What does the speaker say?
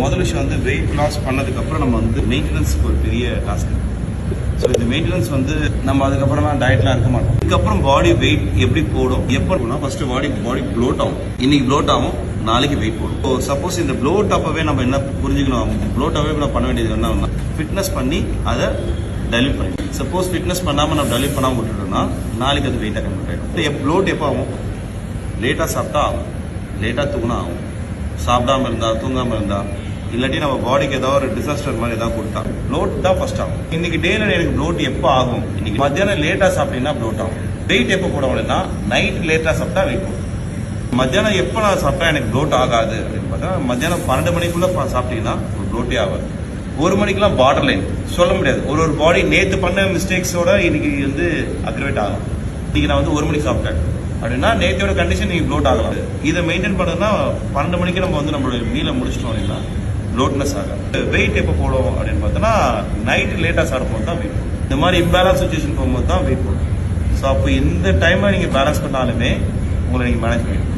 முதல் விஷயம் வந்து வெயிட் லாஸ் பண்ணதுக்கப்புறம் நம்ம வந்து மெயின்டெனன்ஸ்க்கு ஒரு பெரிய டாஸ்க். ஸோ இந்த மெயின்டெனன்ஸ் வந்து நம்ம அதுக்கப்புறமா டயட்லாம் இருக்க மாட்டோம். இதுக்கப்புறம் பாடி வெயிட் எப்படி போடும், எப்போ போனால் ஃபர்ஸ்ட் பாடி ப்ளோட் ஆகும். இன்னைக்கு ப்ளோட் ஆகும், நாளைக்கு வெயிட் போடும். ஸோ சப்போஸ் இந்த ப்ளோட் அப்பவே நம்ம என்ன புரிஞ்சுக்கணும், ப்ளோட் அப்பவே நம்ம பண்ண வேண்டியது என்ன, ஃபிட்னஸ் பண்ணி அதை டைல்யூட் பண்ணிடும். சப்போஸ் ஃபிட்னஸ் பண்ணாமல் நம்ம டைல்யூட் பண்ணாமல் விட்டுட்டோம்னா நாளைக்கு அது வெயிட்டாக கன்வெர்ட் ஆகிடும். ப்ளோட் எப்போ ஆகும், லேட்டாக சாப்பிட்டா ஆகும், லேட்டாக தூங்கினா ஆகும். சாப்பிடாம இருந்தா, தூங்காமல் இருந்தா, இல்லாட்டி நம்ம பாடிக்கு ஏதாவது ஒரு டிசாஸ்டர் மாதிரி ஏதாவது கொடுத்தா ப்ளோட் தான் ஃபர்ஸ்ட் ஆகும். இன்னைக்கு டேல எனக்கு ப்ளோட் எப்போ ஆகும், இன்னைக்கு மத்தியானம் லேட்டா சாப்பிட்டீங்கன்னா ப்ளோட் ஆகும். வெயிட் எப்போ போடணும்னா நைட் லேட்டா சாப்பிட்டா வெயிட் போடும். மத்தியானம் எப்போ நான் சாப்பிட்டா எனக்கு ப்ளோட் ஆகாது அப்படின்னு பார்த்தா மத்தியானம் 12 மணிக்குள்ள சாப்பிட்டீங்கன்னா ஒரு ப்ளோட்டே ஆகாது. 1 மணிக்கெல்லாம் பார்டர் லைன் சொல்ல முடியாது. ஒரு பாடி நேற்று பண்ண மிஸ்டேக்ஸோட இன்னைக்கு வந்து அக்ரிவேட் ஆகும். இன்னைக்கு நான் வந்து 1 மணிக்கு சாப்பிட்டேன் அப்படின்னா நேற்றையோட கண்டிஷன் நீங்க ப்ளோட் ஆகலாம். இதை மெயின்டைன் பண்ணதுன்னா 12 மணிக்கு நம்ம வந்து நம்மளோட மீலை முடிச்சிட்டோம் இல்லைன்னா ப்ளோட்னஸ் ஆகாது. வெயிட் எப்போ போடும் அப்படின்னு பார்த்தோன்னா நைட்டு லேட்டாக சாப்பிடும்போது தான் வெயிட் போடும். இந்த மாதிரி இம்பேலன்ஸ் சுச்சுவேஷன் போகும்போது தான் வெயிட் போடும். ஸோ அப்போ இந்த டைமை நீங்கள் பேலன்ஸ் பண்ணாலுமே உங்களை நீங்கள் மேனேஜ் பண்ணிக்கலாம்.